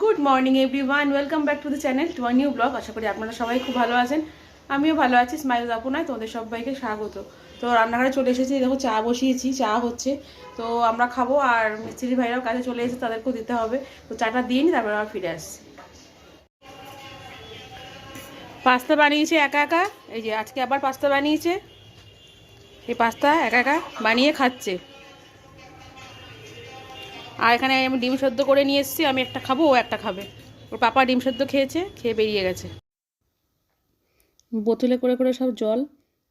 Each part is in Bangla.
Good morning everyone, welcome back to the channel to new blog. আশা করি আপনারা সবাই খুব ভালো আছেন, আমিও ভালো আছি। স্মাইল আপনায় তোমাদের সবাইকে স্বাগত। তো রান্নাঘরে চলে এসেছি, দেখো চা বসিয়েছি, চা হচ্ছে। তো আমরা খাবো, আর মিস্ত্রি ভাইরাও কাজে চলে এসেছে, তাদেরকেও দিতে হবে। তো চাটা দিয়ে নি, তারপরে আবার ফিরে আসছি। পাস্তা বানিয়েছে একা একা, এই যে আজকে আবার পাস্তা বানিয়েছে। এই পাস্তা একা একা বানিয়ে খাচ্ছে। আর এখানে আমি ডিম সেদ্ধ করে নিয়ে এসেছি, আমি একটা খাবো, ও একটা খাবে। ওর পাপা ডিম সেদ্ধ খেয়েছে, খেয়ে বেরিয়ে গেছে। বোতলে করে করে সব জল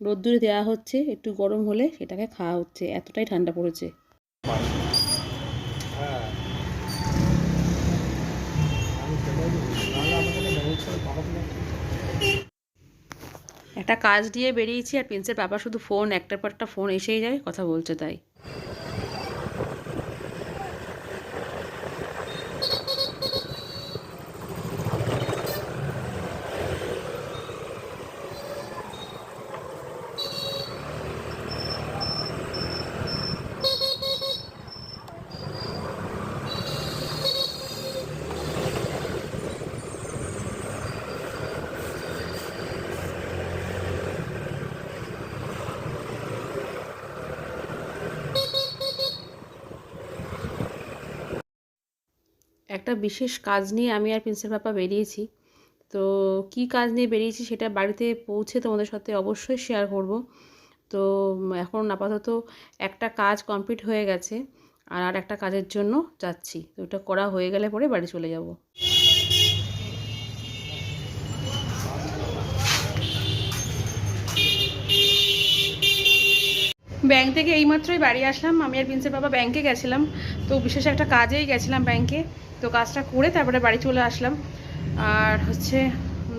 রোদ্দুরে দেওয়া হচ্ছে, একটু গরম হলে সেটাকে খাওয়া হচ্ছে, এতটাই ঠান্ডা পড়েছে। একটা কাজ দিয়ে বেরিয়েছি, আর প্রিন্সের বাবা শুধু ফোন, একটার পর একটা ফোন এসেই যায়, কথা বলছে তাই। একটা বিশেষ কাজ নিয়ে আমি আর প্রিন্সের পাপা বেরিয়েছি। তো কি কাজ নিয়ে বেরিয়েছি সেটা বাড়িতে পৌঁছে তোমাদের সাথে অবশ্যই শেয়ার করব। তো এখন আপাতত একটা কাজ কমপ্লিট হয়ে গেছে, আর একটা কাজের জন্য যাচ্ছি। তো ওটা করা হয়ে গেলে পরে বাড়ি চলে যাব। ব্যাংক থেকে এইমাত্রই বাড়ি আসলাম। আমি আর প্রিন্সের বাবা ব্যাংকে গেছিলাম, তো বিশেষ একটা কাজেই গেছিলাম ব্যাংকে। তো কাজটা করে তারপরে বাড়ি চলে আসলাম। আর হচ্ছে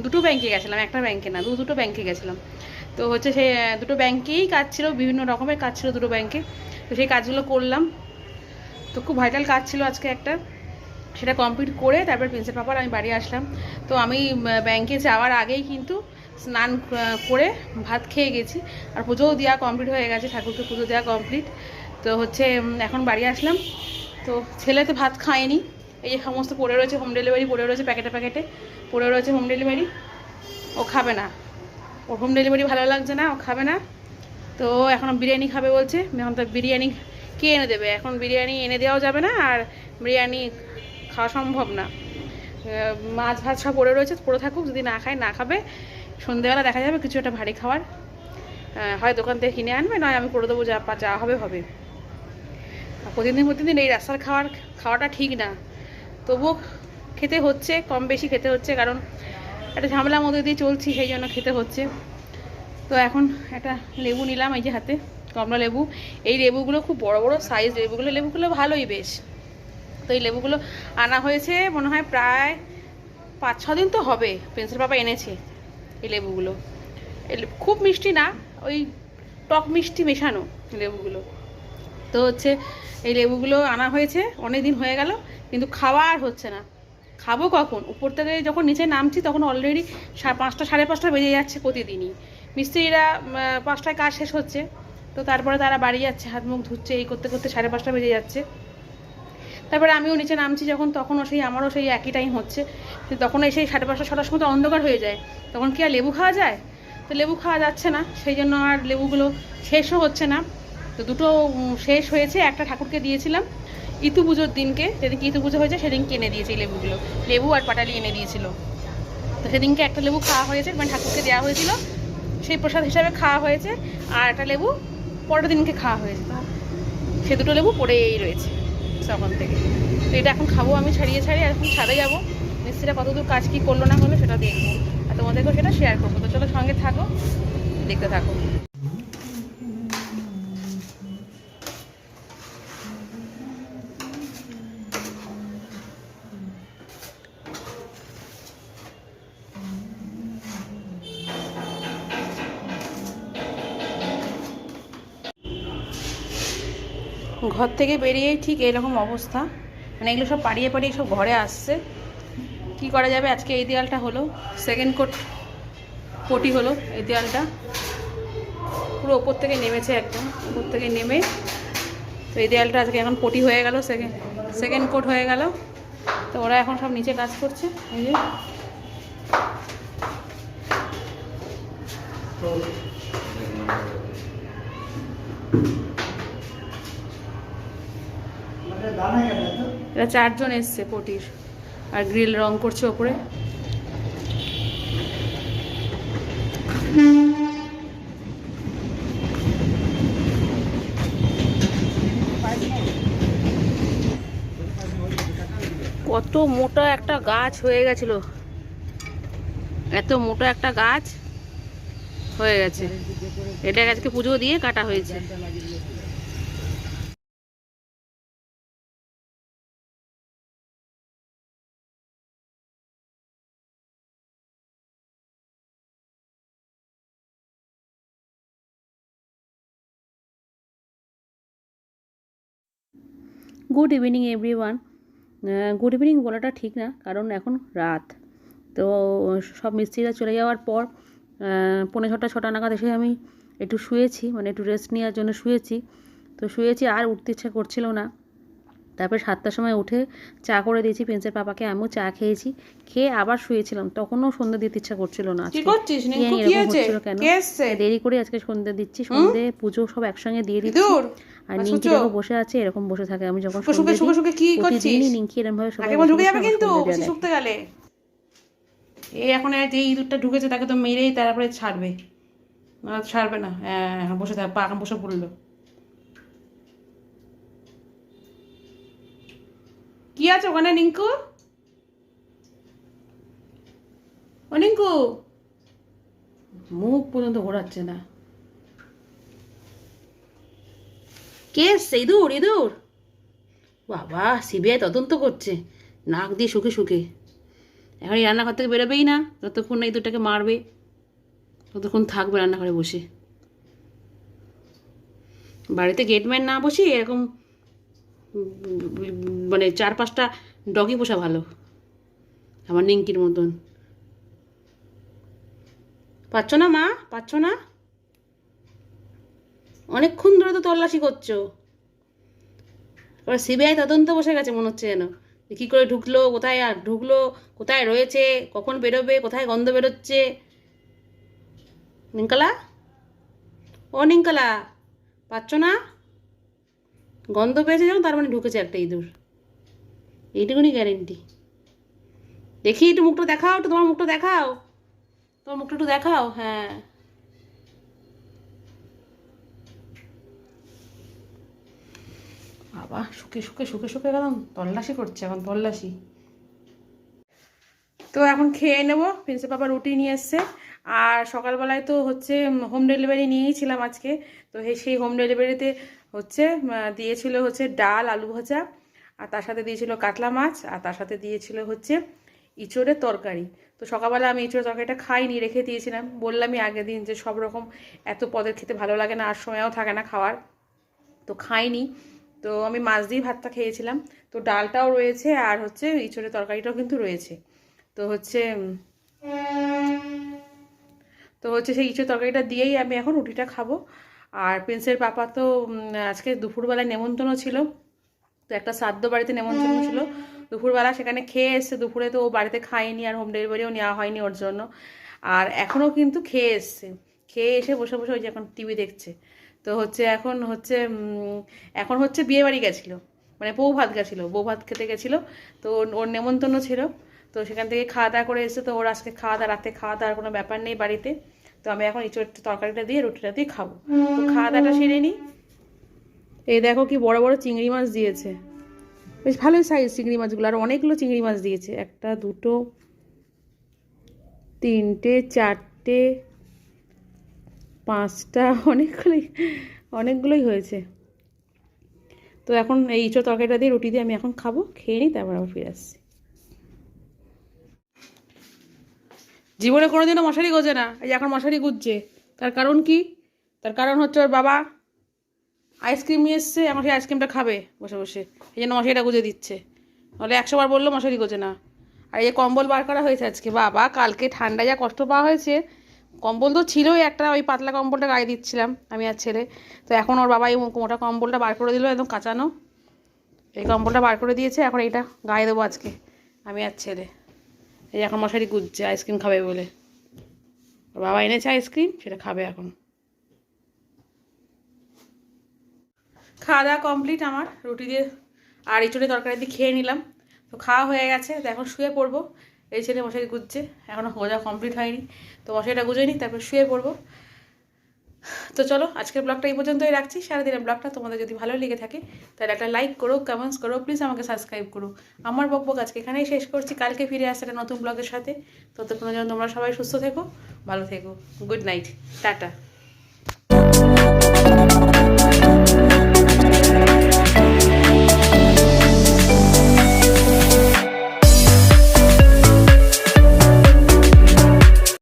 দুটো ব্যাংকে গেছিলাম, একটা ব্যাংকে না, দুটো ব্যাংকে গেছিলাম। তো হচ্ছে সে দুটো ব্যাংকেই কাজ ছিল, বিভিন্ন রকমের কাজ ছিল দুটো ব্যাংকে। তো সেই কাজগুলো করলাম। তো খুব ভাইটাল কাজ ছিল আজকে একটা, সেটা কমপ্লিট করে তারপর প্রিন্সের পাপার আমি বাড়ি আসলাম। তো আমি ব্যাংকে যাওয়ার আগেই কিন্তু স্নান করে ভাত খেয়ে গেছি, আর পুজোও দেওয়া কমপ্লিট হয়ে গেছে, ঠাকুরকে পুজো দেওয়া কমপ্লিট। তো হচ্ছে এখন বাড়ি আসলাম। তো ছেলে তো ভাত খায়নি, এই যে সমস্ত পড়ে রয়েছে, হোম ডেলিভারি পড়ে রয়েছে, প্যাকেটে প্যাকেটে পড়ে রয়েছে হোম ডেলিভারি। ও খাবে না, ওর হোম ডেলিভারি ভালো লাগছে না, ও খাবে না। তো এখন বিরিয়ানি খাবে বলছে। এখন তো বিরিয়ানি কে এনে দেবে, এখন বিরিয়ানি এনে দেওয়াও যাবে না, আর বিরিয়ানি খাওয়া সম্ভব না। মাছ ভাত সব পড়ে রয়েছে, পড়ে থাকুক, যদি না খায় না খাবে। সন্ধ্যেবেলা দেখা যাবে কিছু একটা ভারী খাবার, হয় দোকান থেকে কিনে আনবে, নয় আমি করে দেবো, যা হবে হবে। প্রতিদিন এই রাস্তার খাওয়াটা ঠিক না, তবুও খেতে হচ্ছে, কম বেশি খেতে হচ্ছে, কারণ একটা ঝামেলার মধ্যে দিয়ে চলছি, সেই জন্য খেতে হচ্ছে। তো এখন একটা লেবু নিলাম, এই যে হাতে কমলা লেবু। এই লেবুগুলো খুব বড় বড় সাইজ লেবুগুলো ভালোই বেশ। তো এই লেবুগুলো আনা হয়েছে মনে হয় প্রায় 5-6 দিন তো হবে, প্রিন্সের বাবা এনেছে এই লেবুগুলো। খুব মিষ্টি না, ওই টক মিষ্টি মেশানো লেবুগুলো। তো হচ্ছে এই লেবুগুলো আনা হয়েছে, অনেক দিন হয়ে গেল, কিন্তু খাওয়া আর হচ্ছে না। খাবো কখন? উপর থেকে যখন নিচে নামছি তখন অলরেডি 5টা 5:30 বেজে যাচ্ছে প্রতিদিনই। মিস্ত্রিরা 5টায় কাজ শেষ হচ্ছে, তো তারপরে তারা বাড়ি যাচ্ছে, হাত মুখ ধুচ্ছে, এই করতে করতে 5:30 বেজে যাচ্ছে। তারপরে আমিও নিচে নামছি যখন, তখনও আমারও সেই একই টাইম হচ্ছে। তখন এসে 5:30 6টার সময় তো অন্ধকার হয়ে যায়, তখন কি আর লেবু খাওয়া যায়? তো লেবু খাওয়া যাচ্ছে না, সেই জন্য আর লেবুগুলো শেষও হচ্ছে না। তো দুটো শেষ হয়েছে, একটা ঠাকুরকে দিয়েছিলাম ইতু পুজোর দিনকে, যেদিনকে ইতু পুজো হয়েছে সেদিনকে এনে দিয়েছে এই লেবুগুলো। লেবু আর পাটালি এনে দিয়েছিল। তো সেদিনকে একটা লেবু খাওয়া হয়েছে, মানে ঠাকুরকে দেওয়া হয়েছিল, সেই প্রসাদ হিসাবে খাওয়া হয়েছে। আর একটা লেবু পরের দিনকে খাওয়া হয়েছে। তো সে দুটো লেবু পড়েই রয়েছে তখন থেকে। তো এটা এখন খাবো আমি ছাড়িয়ে ছাড়িয়ে, এখন ছাদে যাবো, মিস্ত্রিরা কতদূর কাজ কী করলো না করলো সেটা দেখবো, আর তোমাদেরকেও সেটা শেয়ার করবো। তো চলো সঙ্গে থাকো, দেখতে থাকো। ঘর থেকে বেরিয়েই ঠিক এরকম অবস্থা, মানে এগুলো সব পাড়িয়ে পাড়িয়ে সব ঘরে আসছে। কি করা যাবে, আজকে এই দেয়ালটা হলো সেকেন্ড কোট, পটি হলো এই দেয়ালটা, পুরো ওপর থেকে নেমেছে, একদম ওপর থেকে নেমে। তো এই দেয়ালটা আজকে এখন পটি হয়ে গেল, সেকেন্ড কোট হয়ে গেল। তো ওরা এখন সব নিচে কাজ করছে। এই যে এরা 4 জন এসছে পটির, আর গ্রিল রং করছে ওপরে। কত মোটা একটা গাছ হয়ে গেছিল, এত মোটা একটা গাছ হয়ে গেছে। এটা আজকে পুজো দিয়ে কাটা হয়েছে। Good evening everyone. Good evening বলাটা ঠিক না, কারণ এখন রাত। তো সব মিস্ত্রিরা চলে যাওয়ার পর 6:45 নাগাদ এসে আমি একটু শুয়েছি, মানে একটু রেস্ট নেওয়ার জন্য শুয়েছি। তো শুয়েছি, আর উঠতে ইচ্ছা করছিল না। তারপরে 7টার সময় উঠে চা করে দিয়েছি প্রিন্সের পাপাকে, আমিও চা খেয়েছি। খেয়ে আবার শুয়েছিলাম, তখনও সন্ধ্যে দিতে ইচ্ছা করছিল না। কি করছিস নিকু? কি আছে? কেন কে এসছে? দেরি করে আজকে সন্ধ্যে দিচ্ছি, সন্ধ্যে পুজো সব একসঙ্গে দিয়ে দিচ্ছি। আর নিঙ্কি দেখো বসে আছে, এরকম বসে থাকে। আমি যখন শুকে কি করছিস? নিঙ্কি এরকম ভাবে সবাই ঢুকে যাবে কিন্তু বেশি শুকতে গেলে। এই এখন যে ইঁদুরটা ঢুকেছে তাকে তো মেরেই তারপরে ছাড়বে, না ছাড়বে না। হ্যাঁ বসে থাক, পা বসে পড়লো। কি আছে ওখানে নিঙ্কু? ও নিঙ্কু, মুখ পর্যন্ত ঘোরাচ্ছে না। কে এসছে? ইঁদুর? ইঁদুর বাবা, সিবিআই তদন্ত করছে নাক দিয়ে শুকে শুকে। এখন এই রান্নাঘর থেকে বেরোবেই না, যতক্ষণ না ইঁদুরটাকে মারবে ততক্ষণ থাকবে রান্নাঘরে বসে। বাড়িতে গেটম্যান না বসে এরকম মানে 4-5টা ডগি পোষা ভালো, আমার নিঙ্কির মতন। পাচ্ছ না মা? পাচ্ছ না? অনেকক্ষণ ধরে তো তল্লাশি করছো। এবার সিবিআই তদন্ত বসে গেছে মনে হচ্ছে যেন, কী করে ঢুকলো, কোথায় আর ঢুকলো, কোথায় রয়েছে, কখন বেরোবে, কোথায় গন্ধ বেরোচ্ছে। নিঙ্কলা, ও নিঙ্কলা, পাচ্ছ না? গন্ধ পেয়েছে যখন তার মানে ঢুকেছে একটা ইঁদুর, এইটুকুনি গ্যারেন্টি। দেখি একটু মুখটা দেখাও, একটু তোমার মুখটা দেখাও, তোমার মুখটা একটু দেখাও। হ্যাঁ বাবা, শুকে শুকে শুকে শুকে একদম তল্লাশি করছে এখন, তল্লাশি। তো এখন খেয়ে নেবো। প্রিন্সের পাপা রুটি নিয়ে এসছে, আর সকালবেলায় তো হচ্ছে হোম ডেলিভারি নিয়েইছিলাম আজকে। তো সেই হোম ডেলিভারিতে হচ্ছে দিয়েছিল হচ্ছে ডাল, আলু ভাজা, আর তার সাথে দিয়েছিল কাতলা মাছ, আর তার সাথে দিয়েছিল হচ্ছে ইঁচড়ের তরকারি। তো সকালবেলা আমি ইঁচড়ের তরকারিটা খাইনি, রেখে দিয়েছিলাম। বললামই আগের দিন যে সব রকম এত পদের খেতে ভালো লাগে না, আর সময়ও থাকে না খাওয়ার, তো খাইনি। তো আমি মাছ দিয়ে ভাতটা খেয়েছিলাম। তো ডালটাও রয়েছে, আর হচ্ছে ইঁচড়ের তরকারিটাও কিন্তু রয়েছে। তো হচ্ছে সেই ইঁচড়ের তরকারিটা দিয়েই আমি এখন রুটিটা খাবো। আর প্রিন্সের পাপা তো আজকে দুপুরবেলায় নেমন্তন্ন ছিল, তো একটা শ্রাদ্ধ বাড়িতে নেমন্তন্ন ছিল দুপুরবেলা, সেখানে খেয়ে এসছে। দুপুরে তো ও বাড়িতে খায়নি, আর হোম ডেলিভারিও নেওয়া হয়নি ওর জন্য। আর এখনও কিন্তু খেয়ে এসছে, খেয়ে এসে বসে বসে ওই যে এখন টিভি দেখছে। তো হচ্ছে এখন হচ্ছে বিয়ে বাড়ি গেছিলো, মানে বউ ভাত গেছিলো, বউ ভাত খেতে গেছিলো। তো ওর নেমন্তন্ন ছিল, তো সেখান থেকে খাওয়া দাওয়া করে এসে। তো ওর আজকে খাওয়া দাওয়া, রাতে খাওয়া দাওয়ার কোনো ব্যাপার নেই বাড়িতে। তো আমি এখন ইঁচড় তরকারিটা দিয়ে রুটিটা দিয়ে খাবো। তো খাওয়া দাওয়াটা সেরে নিই। এই দেখো কি বড় বড় চিংড়ি মাছ দিয়েছে, বেশ ভালোই সাইজ চিংড়ি মাছগুলো। আর অনেকগুলো চিংড়ি মাছ দিয়েছে, 1 2 3 4 5টা, অনেকগুলোই হয়েছে। তো এখন এই ইঁচড় তরকারিটা দিয়ে রুটি দিয়ে আমি এখন খাবো, খেয়ে নিই, তারপর আবার ফিরে আসছি। জীবনে কোনোদিনও মশারি গোজে না, এই এখন মশারি গুজছে। তার কারণ কি? তার কারণ হচ্ছে ওর বাবা আইসক্রিম নিয়ে এসছে, এখন সেই আইসক্রিমটা খাবে বসে বসে, এই জন্য মশারিটা গুজে দিচ্ছে। নাহলে 100 বার বললো মশারি গোজে না। আর এই কম্বল বার করা হয়েছে আজকে, বাবা কালকে ঠান্ডায় যা কষ্ট পাওয়া হয়েছে। কম্বল তো ছিলই একটা, ওই পাতলা কম্বলটা গায়ে দিচ্ছিলাম আমি আর ছেলে। তো এখন ওর বাবা এই মোটা কম্বলটা বার করে দিল, একদম কাঁচানো। এই কম্বলটা বার করে দিয়েছে, এখন এইটা গায়ে দেবো আজকে। আমি আর ছেলে। এই এখন মশারি গুজছে আইসক্রিম খাবে বলে। ওর বাবা এনেছে আইসক্রিম, সেটা খাবে এখন। খাওয়া দাওয়া কমপ্লিট আমার, রুটি দিয়ে আর ইঁচড়ে তরকারি দিয়ে খেয়ে নিলাম। তো খাওয়া হয়ে গেছে, তো এখন শুয়ে পড়বো। এই ছেলে মশারি গুজছে, এখনও গোজা কমপ্লিট হয়নি, তো মশারিটা গুজে নিই তারপর শুয়ে পড়বো। তো চলো আজকের ব্লগটা এই পর্যন্তই রাখছি। সারাদিনের ব্লগটা তোমাদের যদি ভালো লেগে থাকে তাহলে একটা লাইক করো, কমেন্টস করো, প্লিজ আমাকে সাবস্ক্রাইব করো। আমার বকবক আজকে এখানেই শেষ করছি, কালকে ফিরে আসছে একটা নতুন ব্লগের সাথে। ততক্ষণের জন্য তোমরা সবাই সুস্থ থেকো, ভালো থেকো। Good night, tata.